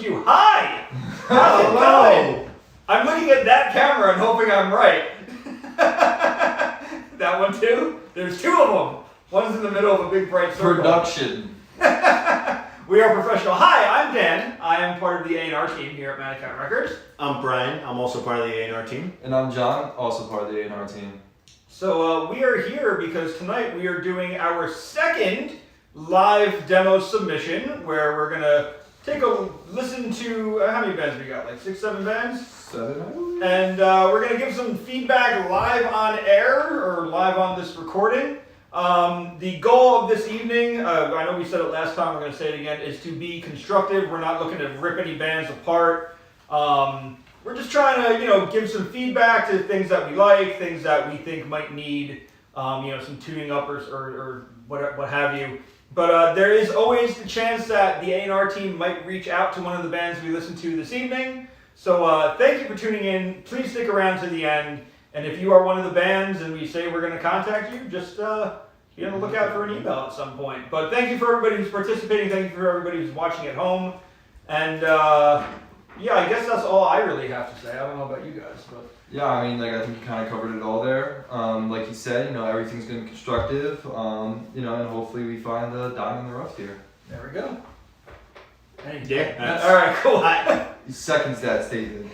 you. Hi! How's it going? I'm looking at that camera and hoping I'm right. That one too? There's two of them. One's in the middle of a big bright circle. Production. We are professional. Hi, I'm Dan. I am part of the A&R team here at Mannequin Records. I'm Brian. I'm also part of the A&R team. And I'm John, also part of the A&R team. So we are here because tonight we are doing our second live demo submission where we're going to take a listen to, how many bands we got? Like 6, 7 bands? 7, I believe. And we're going to give some feedback live on air or live on this recording. The goal of this evening, I know we said it last time, we're going to say it again, is to be constructive. We're not looking to rip any bands apart. We're just trying to, give some feedback to things that we like, things that we think might need, some tuning up or what have you. But there is always the chance that the A&R team might reach out to one of the bands we listened to this evening. So thank you for tuning in. Please stick around to the end. And if you are one of the bands and we say we're going to contact you, just be on the lookout for an email at some point. But thank you for everybody who's participating. Thank you for everybody who's watching at home. And yeah, I guess that's all I really have to say. I don't know about you guys, but Yeah, I mean, I think you kind of covered it all there. Like you said, everything's going to be constructive, and hopefully we find the diamond in the rough here. there we go. Yeah. All right, cool. He seconds that statement.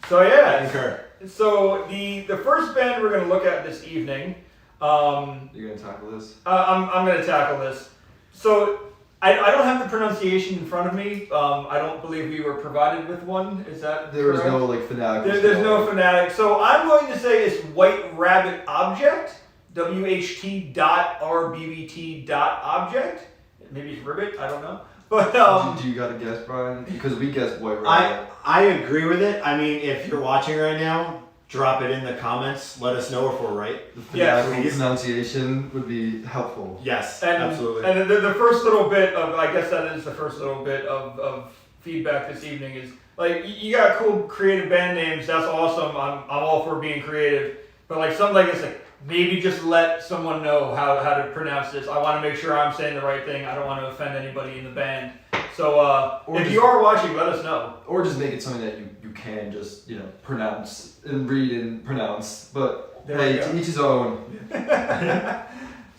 So I yeah, concur. so the first band we're going to look at this evening, You're going to tackle this? I'm going to tackle this. So I don't have the pronunciation in front of me. I don't believe we were provided with one. Is that There was correct? no, phonetic. There's no phonetic. So I'm going to say it's White Rabbit Object, WHT.RBBT.object. Maybe it's Ribbit, I don't know. But Do you got to guess, Brian? Because we guessed White Rabbit. I agree with it. I mean, if you're watching right now, drop it in the comments. Let us know if we're right. The Yeah, phonetical please. pronunciation would be helpful. Yes, and, absolutely. And the first little bit of, I guess that is the first little bit of feedback this evening is, you got cool creative band names, that's awesome, I'm all for being creative, but something like this, maybe just let someone know how to pronounce this. I want to make sure I'm saying the right thing. I don't want to offend anybody in the band. So if you are watching, let us know. Or just make it something that you can just, pronounce and read and pronounce. But There hey, we go. to each his own.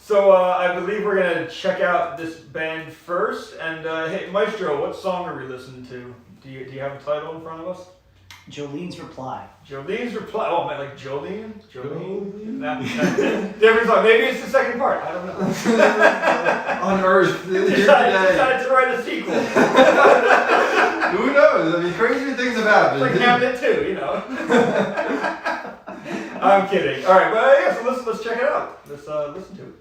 So I believe we're going to check out this band first. And hey, Maestro, what song are we listening to? Do you have a title in front of us? Jolene's Reply. Jolene's Reply. Oh, man, like Jolene? Jolene? Different song. Maybe it's the second part. I don't know. On Earth, here Decided today. to write a sequel. Who knows? I mean, crazy things have happened. Like Hamlet too, I'm kidding. All right, but yeah, so let's check it out. Let's listen to it.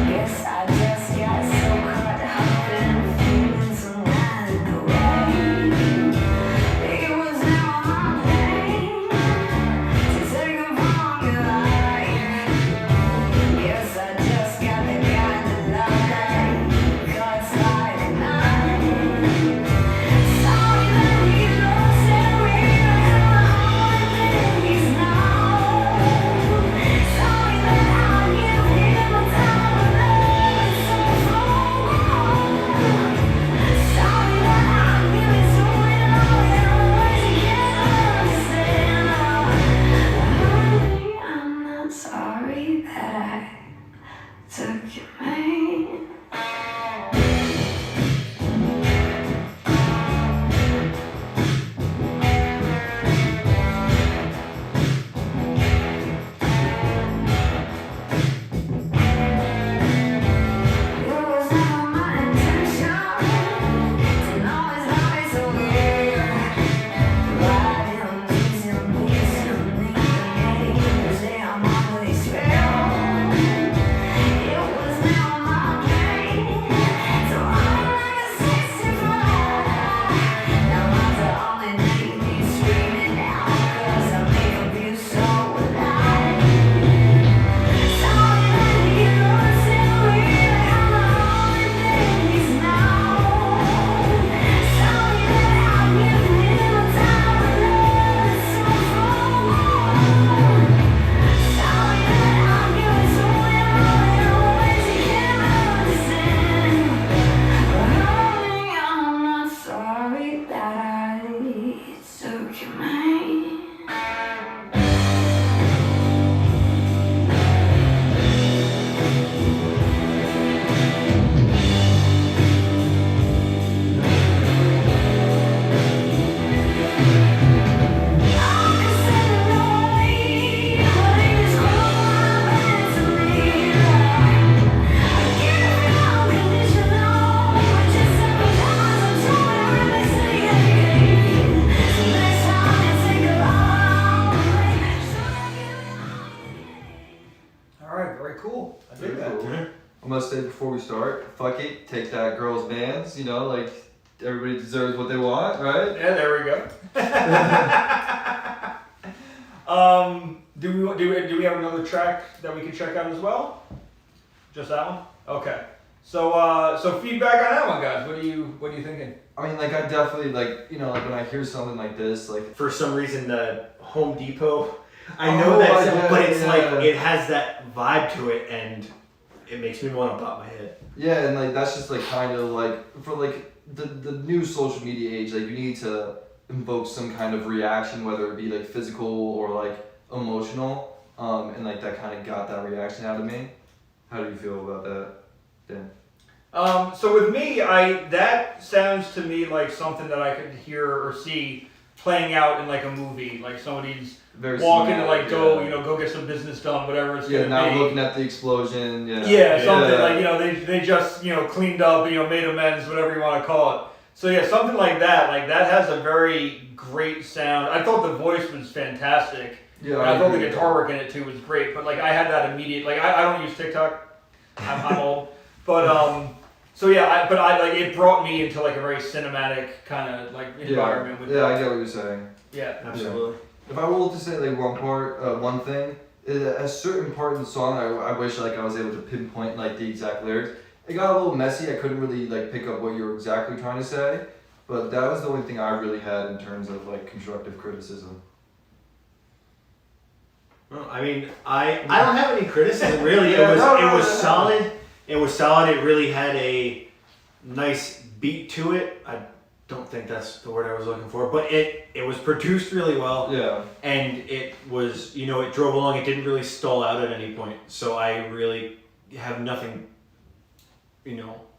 Guess I just got so caught up in feelings and right, cool. I dig Very that. cool. I'm gonna say before we start, fuck it, take that girls' bands. You know, like everybody deserves what they want, right? Yeah, there we go. Do we have another track that we can check out as well? Just that one? Okay. So feedback on that one, guys. What are you thinking? I mean, like I definitely like like when I hear something like this, like For some reason, the Home Depot. I Oh, know that, yeah, but it's yeah. like it has that vibe to it, and it makes me want to pop my head. yeah, and like that's just like kind of like for like the new social media age, like you need to invoke some kind of reaction, whether it be like physical or like emotional, and like that kind of got that reaction out of me. How do you feel about that, Dan? So with me, that sounds to me like something that I could hear or see playing out in like a movie, like somebody's Very walking to cinematic, like go, yeah. go get some business done, whatever it's Yeah, gonna now be. looking at the explosion. Yeah. Yeah, something Yeah. like they just cleaned up, made amends, whatever you want to call it. So yeah, something like that. Like that has a very great sound. I thought the voice was fantastic. Yeah, And I thought the agree with guitar work in it too was great. But like I had that immediate. Like I don't use TikTok. I'm old. But so yeah, I like it brought me into like a very cinematic kind of like environment with Yeah, I that. get what you're saying. Yeah. Absolutely. If I were to say like one thing, a certain part in the song, I wish like I was able to pinpoint like the exact lyrics. It got a little messy. I couldn't really like pick up what you were exactly trying to say, but that was the only thing I really had in terms of like constructive criticism. Well, I mean, I don't have any criticism really. Yeah, it was no. solid. It was solid. It really had a nice beat to it. I don't think that's the word I was looking for, but it was produced really well, Yeah. and it was it drove along. It didn't really stall out at any point. So I really have nothing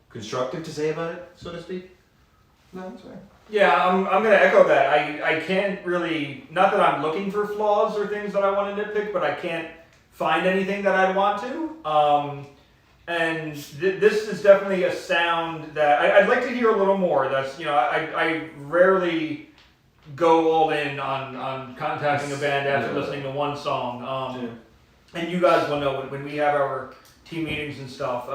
constructive to say about it, so to speak. No, that's right. Yeah, I'm gonna echo that. I can't really, not that I'm looking for flaws or things that I want to nitpick, but I can't find anything that I'd want to. And this is definitely a sound that I'd like to hear a little more. That's I rarely go all in on contacting a band after listening to one song. And you guys will know when we have our team meetings and stuff.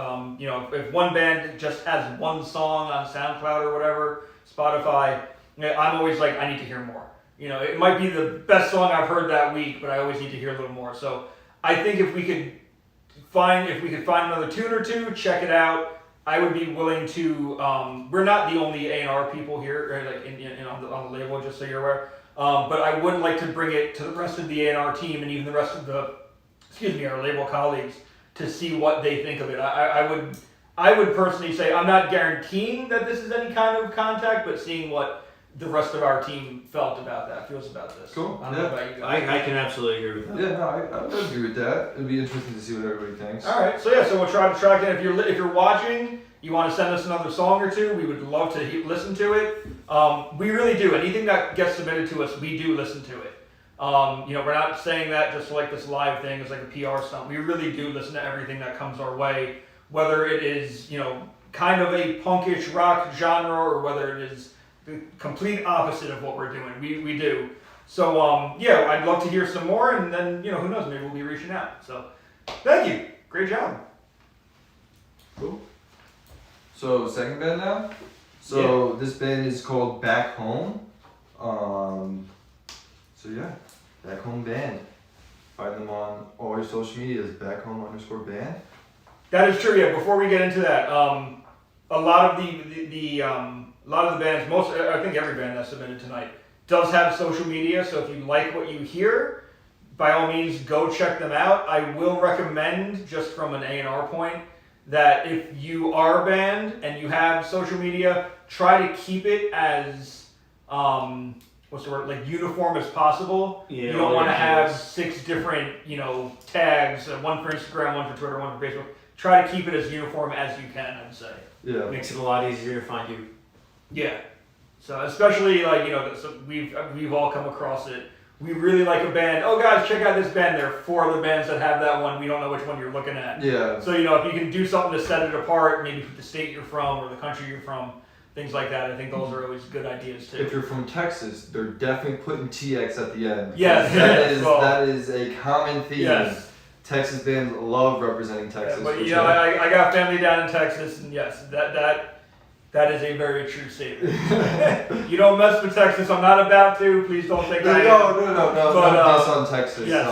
If one band just has one song on SoundCloud or whatever, Spotify, I'm always like, I need to hear more. It might be the best song I've heard that week, but I always need to hear a little more. So I think if we could find another tune or two, check it out. I would be willing to. We're not the only A&R people here, like on the label, just so you're aware. But I would like to bring it to the rest of the A&R team and even the rest of our label colleagues to see what they think of it. I would personally say, I'm not guaranteeing that this is any kind of contact, but seeing what the rest of our team feels about this. Cool. I don't know about you guys. I can absolutely agree with that. Yeah, no, I would agree with that. It'd be interesting to see what everybody thinks. All right, so we'll try to track it. If you're watching, you want to send us another song or two, we would love to listen to it. We really do. Anything that gets submitted to us, we do listen to it. We're not saying that just like this live thing is like a PR stunt. We really do listen to everything that comes our way, whether it is kind of a punkish rock genre or whether it is the complete opposite of what we're doing. We do. So I'd love to hear some more, and then who knows, maybe we'll be reaching out. So thank you, great job. Cool. So second band now. So this band is called Back Home. So yeah, Back Home Band. Find them on all your social media as backhome_band. That is true. Yeah. Before we get into that, a lot of the bands, I think every band that submitted tonight does have social media. So if you like what you hear, by all means, go check them out. I will recommend, just from an A&R point, that if you are a band and you have social media, try to keep it as uniform as possible. Yeah, You don't want to have 6 different tags, one for Instagram, one for Twitter, one for Facebook. Try to keep it as uniform as you can, I'd say. Yeah. Makes it a lot easier to find you. Yeah. So especially so we've all come across it. We really like a band. Oh guys, check out this band. There are 4 other bands that have that one. We don't know which one you're looking at. Yeah. So if you can do something to set it apart, maybe put the state you're from or the country you're from, things like that. I think those are always good ideas too. If you're from Texas, they're definitely putting TX at the end. Yes. That is Well, that is a common theme. Yes. Texas bands love representing Texas. But for you know, sure. I got family down in Texas, and yes, that is a very true statement. You don't mess with Texas. I'm not about to. Please don't think I am. No, But, not this on Texas. Yes,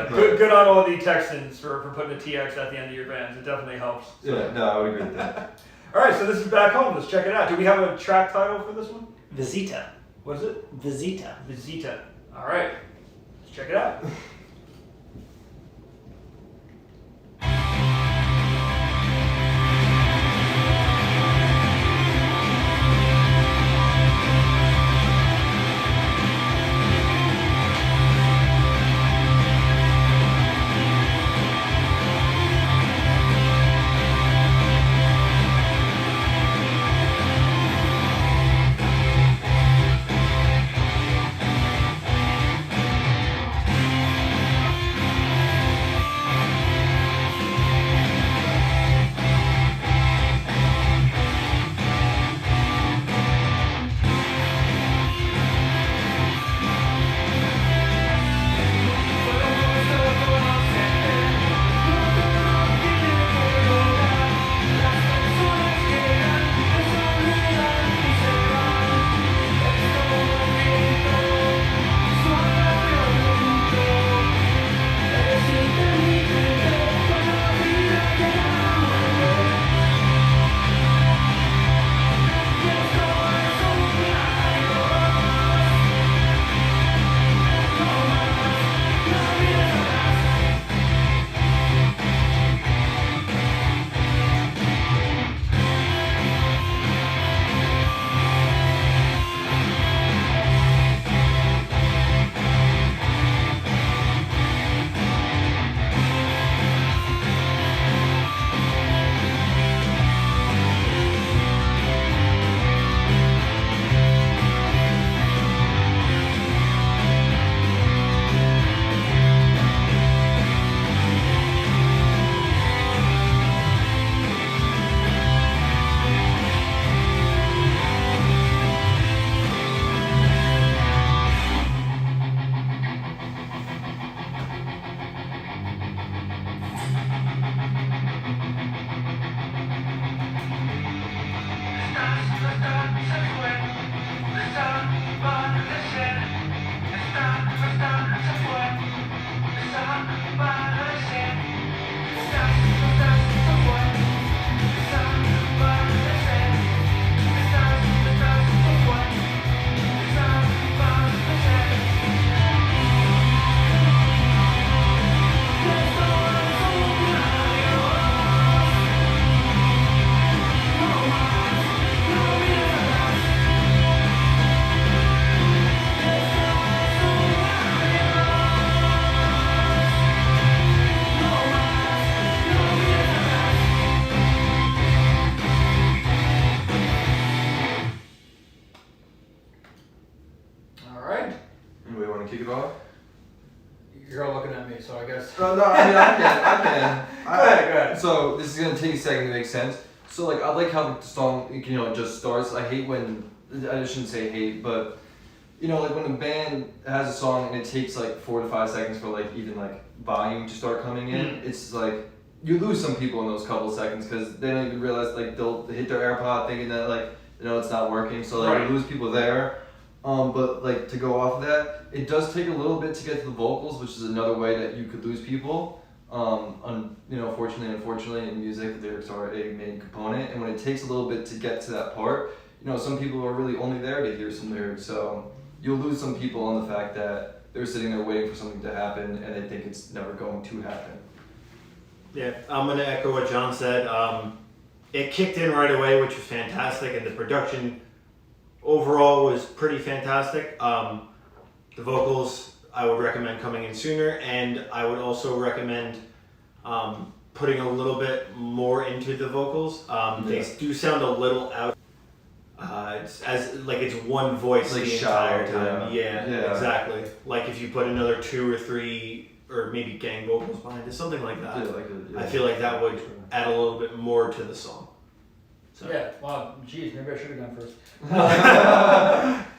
but- good on all the Texans for putting a TX at the end of your bands. It definitely helps. So. Yeah, no, I would agree with that. All right, so this is Back Home. Let's check it out. Do we have a track title for this one? Visita. What is it? Visita. Visita. All right, let's check it out. Anybody want to kick it off? You're all looking at me, so I guess. No, I mean, I can. Go ahead. So this is gonna take a second to make sense. So like, I like how the song, just starts. I hate when, I shouldn't say hate, but like when a band has a song and it takes like 4 to 5 seconds for like even like volume to start coming in, it's like you lose some people in those couple seconds because they don't even realize like they'll hit their AirPod thinking that like it's not working. So like Right. you lose people there. But like to go off of that, it does take a little bit to get to the vocals, which is another way that you could lose people. Fortunately and unfortunately in music, lyrics are a main component, and when it takes a little bit to get to that part, some people are really only there to hear some lyrics. So you'll lose some people on the fact that they're sitting there waiting for something to happen and they think it's never going to happen. Yeah, I'm gonna echo what John said. It kicked in right away, which was fantastic, and the production overall was pretty fantastic. The vocals I would recommend coming in sooner, and I would also recommend putting a little bit more into the vocals. They do sound a little out. It's one voice Like the shallow, entire time. yeah. Yeah. Exactly. Like if you put another 2 or 3 or maybe gang vocals behind it, something like that. I feel like that would add a little bit more to the song. So. Yeah, wow, geez, maybe I should have gone first.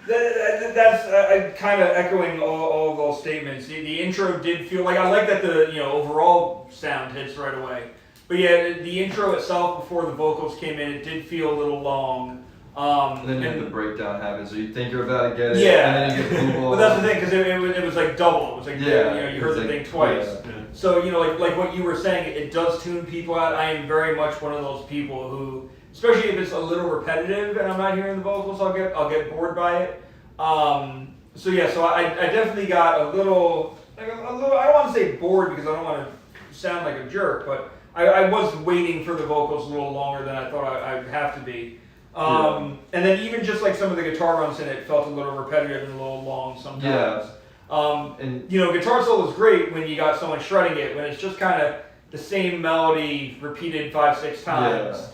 That's kind of echoing all of those statements. The intro did feel like I like that the overall sound hits right away, but yeah, the intro itself before the vocals came in, it did feel a little long. And then you have the breakdown happen, so you think you're about to get it, Yeah. and then you get Google. But that's the thing, because it was like double. It was like you heard the thing twice. Yeah. So like what you were saying, it does tune people out. I am very much one of those people who, especially if it's a little repetitive and I'm not hearing the vocals, I'll get bored by it. So I definitely got a little. I don't want to say bored because I don't want to sound like a jerk, but I was waiting for the vocals a little longer than I thought I'd have to be. And then even just like some of the guitar runs in it felt a little repetitive and a little long sometimes. Yeah. And guitar solo is great when you got someone shredding it. When it's just kind of the same melody repeated 5-6 times.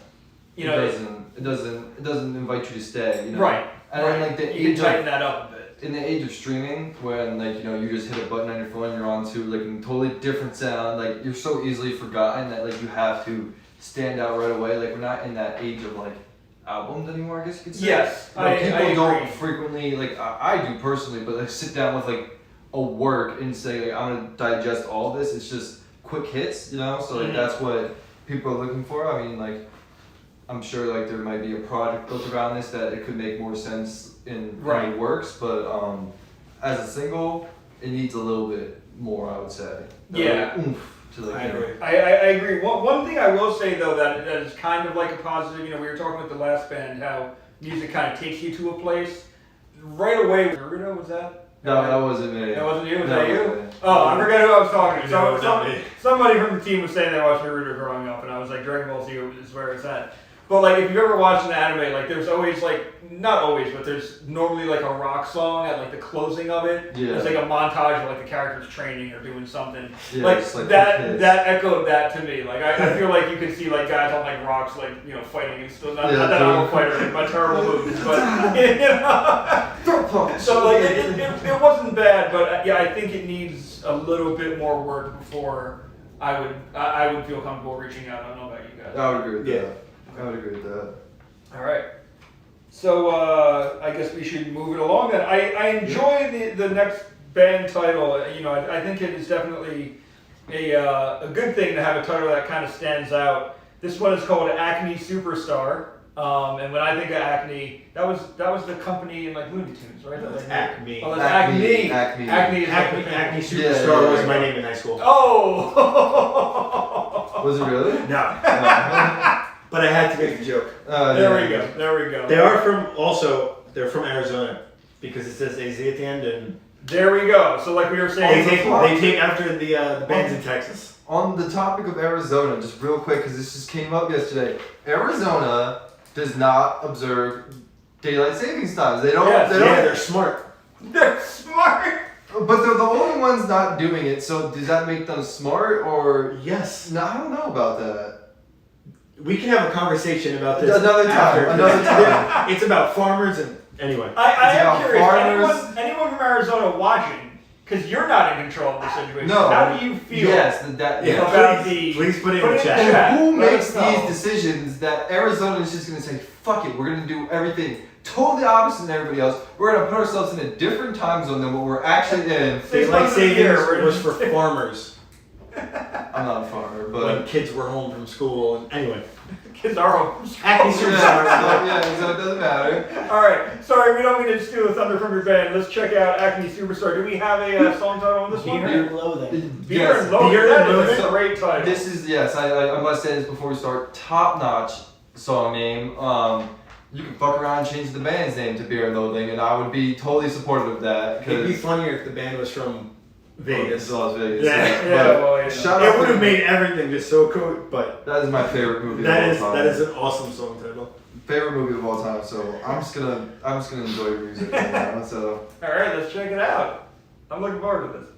Yeah. It doesn't invite you to stay. Right. And then like the you age can tighten of, that up a bit. in the age of streaming, when you just hit a button on your phone, you're on to like a totally different sound. Like you're so easily forgotten that like you have to stand out right away. Like we're not in that age of like albums anymore, I guess you could say. Yes, People don't agree. frequently, like I do personally, but like sit down with like a work and say like I'm gonna digest all this. It's just quick hits, so like that's what people are looking for. I mean, like I'm sure like there might be a project built around this that it could make more sense in the works, but as a single, it needs a little bit more, I would say. Yeah. Like, oomph to like, I agree. I agree. One thing I will say though that is kind of like a positive. We were talking with the last band how music kind of takes you to a place. Right away, Naruto, was that? No, that wasn't me. That wasn't you? Was No, that it you? wasn't me. Oh, I forgot who I was talking to. No, it was not me. Somebody from the team was saying they watched Naruto growing up, and I was like, Dragon Ball Z is where it's at. But like, if you've ever watched an anime, like there's always like, not always, but there's normally like a rock song at like the closing of it. Yeah. There's like a montage of like the characters training or doing something. Yeah, like it's like that kids. that echoed that to me. Like I feel like you could see like guys on like rocks like fighting and still not that I'm a fighter in my terrible moves, but so like it wasn't bad, but yeah, I think it needs a little bit more work before I would feel comfortable reaching out. I don't know about you guys. I would agree with Yeah. that. I would agree with that. All right. So I guess we should move it along then. I enjoy the next band title. I think it is definitely a good thing to have a title that kind of stands out. This one is called Acme Superstar. And when I think of Acme, that was the company in like Looney Tunes, right? No, it's Like, Acme. Oh, that's Acme. Acme. Acme is Acme, like the Acme thing. Superstar Yeah. was my name in high school. Oh. Was it really? No, No. but I had to make a joke. There we go. There we go. They're from Arizona because it says AZ at the end, and There we go. So like we were saying they take after the bands in Texas. On the topic of Arizona, just real quick, because this just came up yesterday. Arizona does not observe daylight savings times. They don't. Yes. They don't. Yeah, they're smart. They're smart. But they're the only ones not doing it. So does that make them smart or? Yes. No, I don't know about that. We can have a conversation about this Another time, after. another time. It's about farmers and anyway. I It's am about curious. farmers. Anyone from Arizona watching? Because you're not in control of the situation. No. How do you feel? Yes, Yeah. yeah. About Please put it in put the it in chat. the chat. Who Let makes us know. these decisions that Arizona is just going to say, fuck it, we're going to do everything totally opposite than everybody else. We're going to put ourselves in a different time zone than what we're actually in. Six Daylight months of the year, savings we're was just- for farmers I'm not a farmer, when but... kids were home from school. And anyway, Kids are home. Acme Yeah, Superstar. so it doesn't matter. All right. Sorry, we don't mean to steal the thunder from your band. Let's check out Acme Superstar. Do we have a song title on this one? Beer and Loathing. Beer Yes. and Loathing. Beer and That is Loathing. a great title. This is, yes, I must say this before we start, top-notch song name. You can fuck around and change the band's name to Beer and Loathing, and I would be totally supportive of that. It'd be funnier if the band was from Vegas. It's Las Vegas. Yeah. Yeah, But well, yeah. shout It out would to- have made everything just so cool, but That is my favorite movie that of all time. is an awesome song title. Favorite movie of all time, so I'm just gonna enjoy your music right now. So All right, let's check it out. I'm looking forward to this.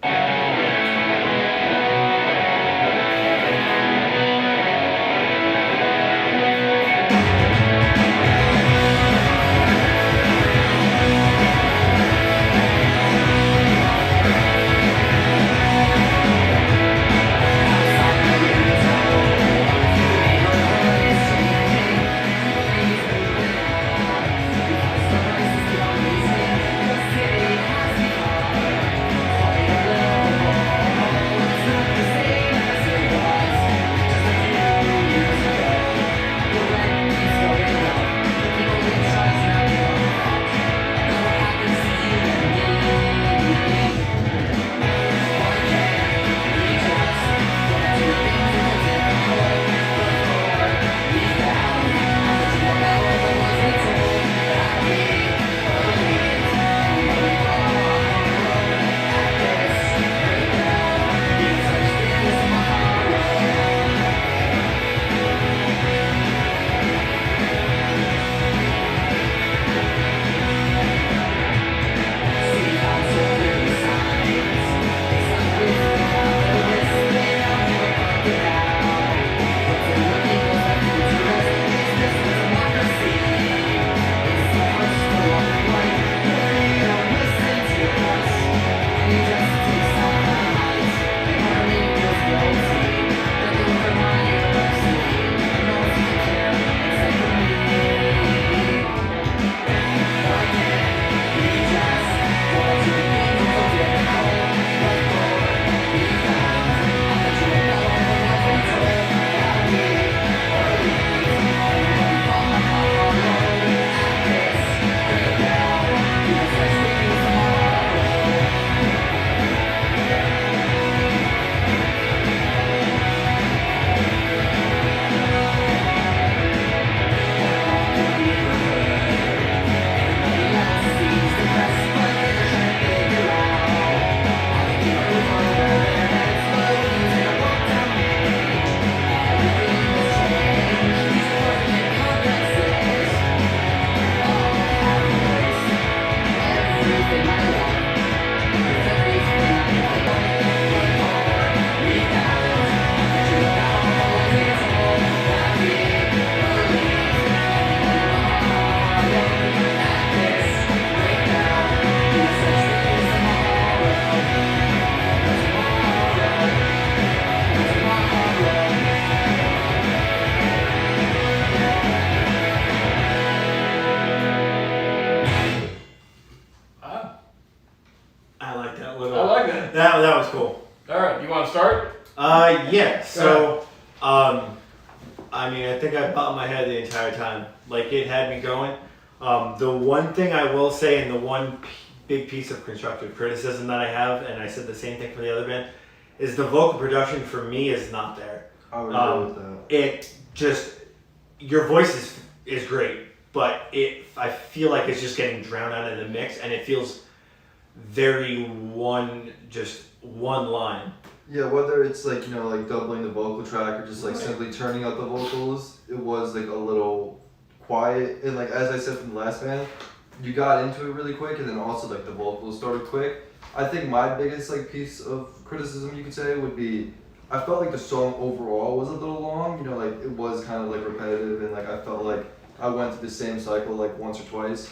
Yeah. So, I mean, I think I bopped my head the entire time. Like, it had me going. The one thing I will say, and the one big piece of constructive criticism that I have, and I said the same thing for the other band, is the vocal production for me is not there. I would agree with that. It just, your voice is great, but I feel like it's just getting drowned out in the mix, and it feels very one line. Yeah, whether it's like, you know, like doubling the vocal track or just like simply turning up the vocals, it was like a little quiet. And like, as I said from the last band, you got into it really quick, and then also like the vocals started quick. I think my biggest like piece of criticism you could say would be, I felt like the song overall was a little long, you know, like it was kind of like repetitive, and like I felt like I went through the same cycle like once or twice.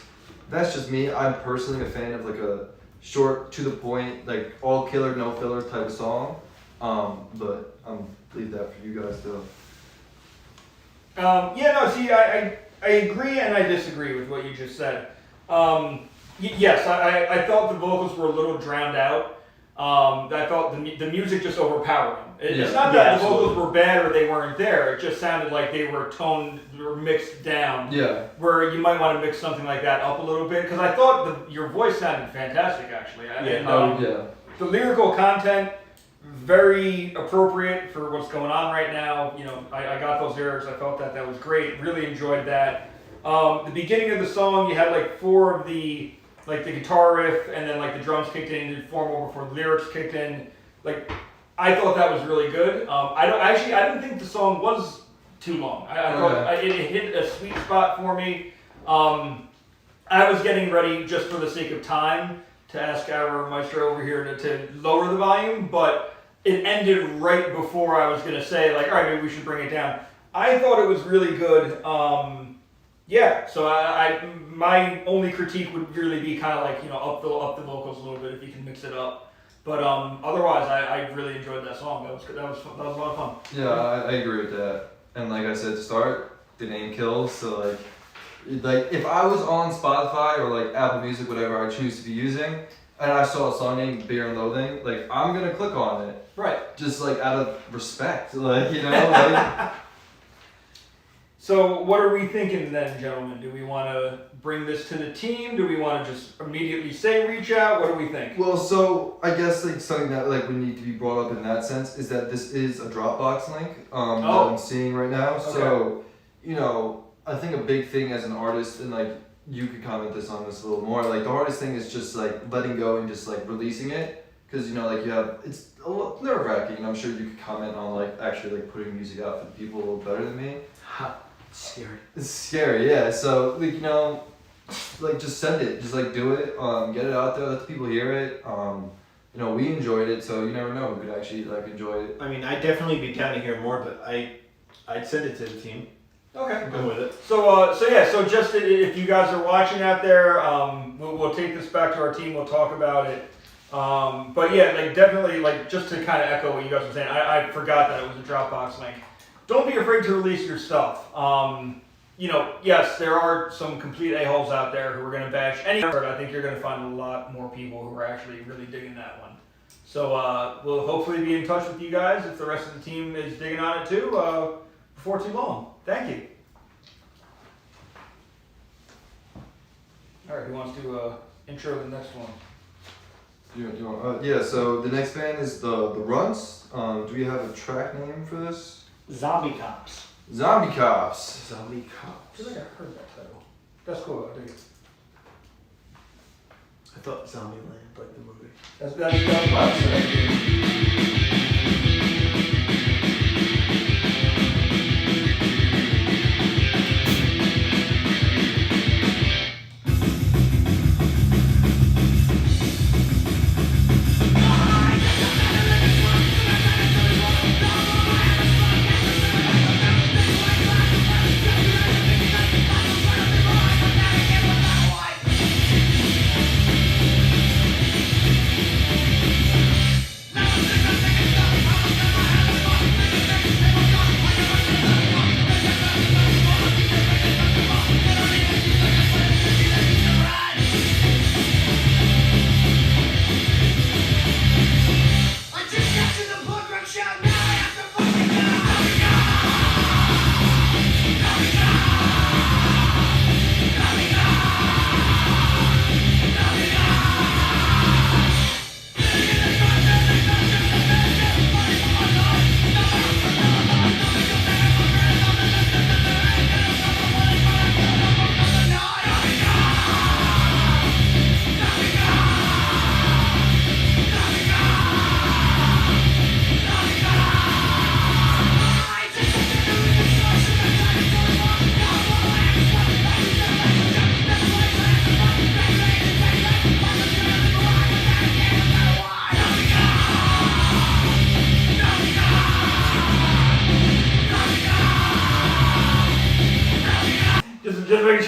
That's just me. I'm personally a fan of like a short, to the point, like all killer, no filler type of song. But leave that for you guys to. I agree and I disagree with what you just said. Yes, I felt the vocals were a little drowned out. I felt the music just overpowered them. It's not that the vocals were bad or they weren't there. It just sounded like they were toned or mixed down. Yeah. Where you might want to mix something like that up a little bit, because I thought your voice sounded fantastic actually. The lyrical content, very appropriate for what's going on right now. You know, I got those lyrics. I felt that was great. Really enjoyed that. The beginning of the song, you had like four of the guitar riff, and then like the drums kicked in to form over before the lyrics kicked in. Like, I thought that was really good. I didn't think the song was too long. I thought it hit a sweet spot for me. I was getting ready just for the sake of time to ask our maestro over here to lower the volume, but it ended right before I was going to say, like, all right, maybe we should bring it down. I thought it was really good. So my only critique would really be kind of like, you know, up the vocals a little bit if you can mix it up. But otherwise, I really enjoyed that song. That was good. That was a lot of fun. Yeah, I agree with that. And like I said to start, the name kills. So like if I was on Spotify or like Apple Music, whatever I choose to be using, and I saw a song named Beer and Loathing, like I'm gonna click on it. Right. Just like out of respect, like, you know, like. So what are we thinking then, gentlemen? Do we want to bring this to the team? Do we want to just immediately say reach out? What do we think? Well, so I guess like something that like would need to be brought up in that sense is that this is a Dropbox link that I'm seeing right now. Okay. So, you know, I think a big thing as an artist, and like you could comment on this a little more, like the hardest thing is just like letting go and just like releasing it, because you know like it's a little nerve-wracking, and I'm sure you could comment on like actually like putting music out for the people a little better than me. Scary. It's scary, yeah. So like, you know, like just send it, just like do it, get it out there, let the people hear it. You know, we enjoyed it, so you never know who could actually like enjoy it. I mean, I'd definitely be down to hear more, but I'd send it to the team. Okay. Go with it. So just if you guys are watching out there, we'll take this back to our team. We'll talk about it. But yeah, like definitely, like just to kind of echo what you guys were saying, I forgot that it was a Dropbox link. Don't be afraid to release your stuff. You know, yes, there are some complete a-holes out there who are going to bash any effort. I think you're going to find a lot more people who are actually really digging that one. So we'll hopefully be in touch with you guys if the rest of the team is digging on it too before too long. Thank you. All right, who wants to intro the next one? Yeah, so the next band is the Runts. Do we have a track name for this? Zombie Cops. Zombie Cops. Zombie I Cops. feel like I've heard that title. That's cool. I dig it. I thought Zombieland, like the movie. That's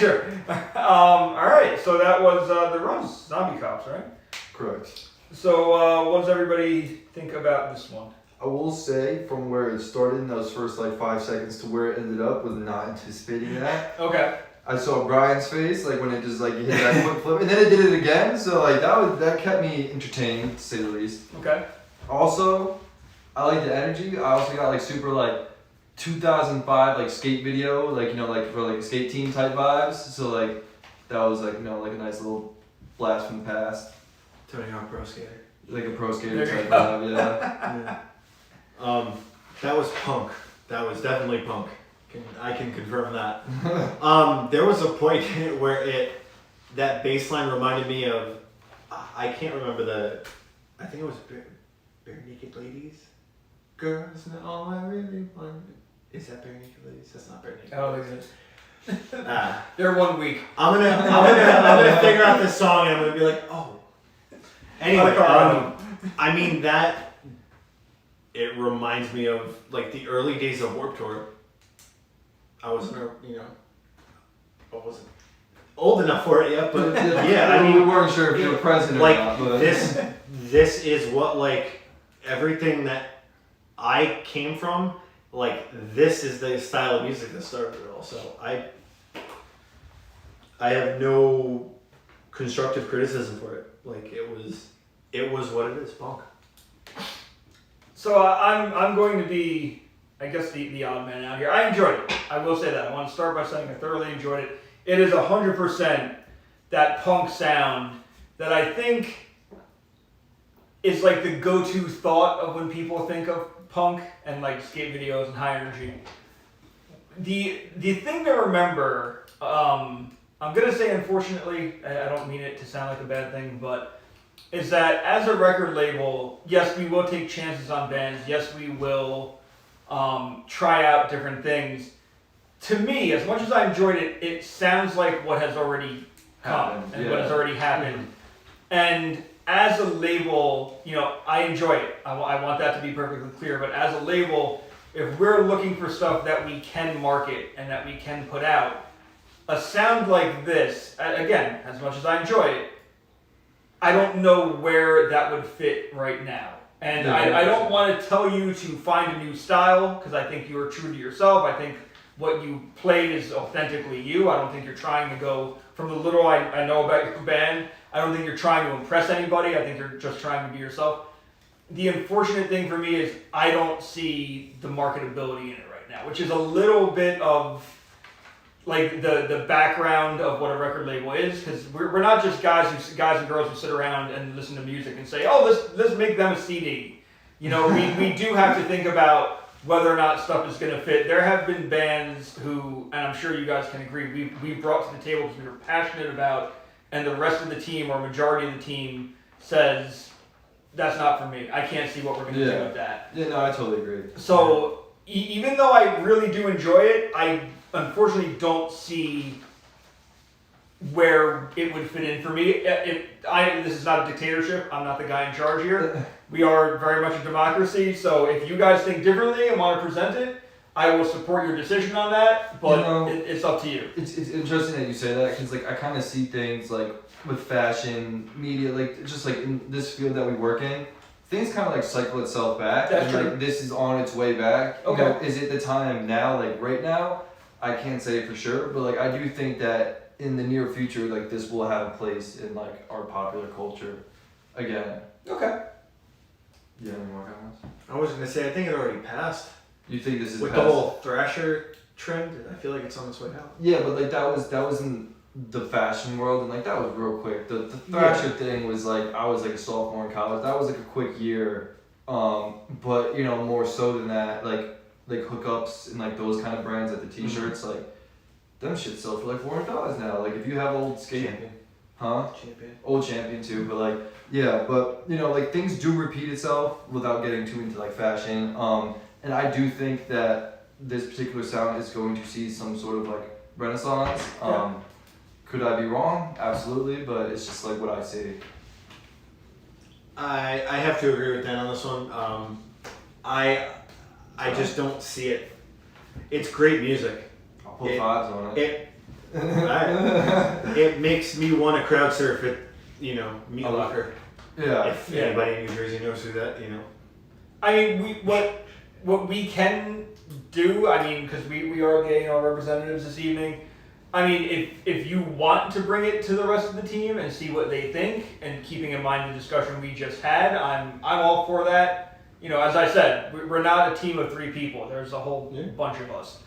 sure. All right, so that was the Runs Zombie Cops, right? Correct. So what does everybody think about this one? I will say, from where it started in those first like 5 seconds to where it ended up, was not anticipating that. Okay. I saw Brian's face like when it just like hit that quick flip, and then it did it again. So like that kept me entertained, to say the least. Okay. Also, I like the energy. I also got like super like 2005 like skate video, like like for like a skate team type vibes. So like that was like like a nice little blast from the past, Tony Hawk Pro Skater. like a pro skater There you type go. vibe. Yeah. That was punk. That was definitely punk. I can confirm that. There was a point where that bass line reminded me of, I can't remember I think it was Bare Naked Ladies. Girls, not all I really want. Is that Bare Naked Ladies? That's not Bare Naked. I don't think so. Ah. They're 1 week. I'm gonna figure out this song and I'm gonna be like, oh. Anyway, I mean that. It reminds me of like the early days of Warped Tour. I wasn't, I wasn't old enough for it yet, but yeah, I mean, we weren't sure if you were present or like not. But this is what like everything that I came from. Like this is the style of music that started it all. So I have no constructive criticism for it. Like it was what it is, punk. So I'm going to be, I guess, the odd man out here. I enjoyed it. I will say that. I want to start by saying I thoroughly enjoyed it. It is 100% that punk sound that I think is like the go-to thought of when people think of punk and like skate videos and high energy. The thing to remember, I'm gonna say unfortunately, I don't mean it to sound like a bad thing, but is that as a record label, yes, we will take chances on bands. Yes, we will try out different things. To me, as much as I enjoyed it, it sounds like what has already come and what has already happened. And as a label, I enjoy it. I want that to be perfectly clear. But as a label, if we're looking for stuff that we can market and that we can put out, a sound like this, again, as much as I enjoy it, I don't know where that would fit right now. And I don't want to tell you to find a new style, because I think you are true to yourself. I think what you played is authentically you. I don't think you're trying to go, from the little I know about your band, I don't think you're trying to impress anybody. I think you're just trying to be yourself. The unfortunate thing for me is I don't see the marketability in it right now, which is a little bit of like the background of what a record label is, because we're not just guys and girls who sit around and listen to music and say, oh, let's make them a CD. We do have to think about whether or not stuff is going to fit. There have been bands who, and I'm sure you guys can agree, we brought to the table because we were passionate about, and the rest of the team or majority of the team says, that's not for me. I can't see what we're going to do with that. Yeah, no, I totally agree. So even though I really do enjoy it, I unfortunately don't see where it would fit in for me. This is not a dictatorship. I'm not the guy in charge here. We are very much a democracy. So if you guys think differently and want to present it, I will support your decision on that. But it's up to you. It's interesting that you say that, because like I kind of see things like with fashion, media, like just like in this field that we work in, things kind of like cycle itself back. That's true. Like this is on its way back. Okay. Is it the time now? Like right now, I can't say for sure, but like I do think that in the near future, like this will have a place in like our popular culture again. Okay. Yeah, any more comments? I was gonna say I think it already passed You think this is with past? the whole Thrasher trend. I feel like it's on its way out. Yeah, but like that was in the fashion world, and like that was real quick. The Thrasher thing was like I was like a sophomore in college. That was like a quick year, but more so than that, like hookups and like those kind of brands, like the T-shirts, like them shit sell for like $400 now. Like if you have old skate, Champion. old Champion too, but like yeah, but like things do repeat itself without getting too into like fashion. And I do think that this particular sound is going to see some sort of like renaissance. Could I be wrong? Absolutely, but it's just like what I see. I have to agree with Dan on this one. I just don't see it. It's great music. I'll put vibes on it. It makes me want to crowd surf at, Meat Oh, Locker. Yeah. If anybody in New Jersey knows who that, I mean, what we can do, I mean, because we are getting our representatives this evening. I mean, if you want to bring it to the rest of the team and see what they think, and keeping in mind the discussion we just had, I'm all for that. As I said, we're not a team of 3 people. There's a whole bunch of us.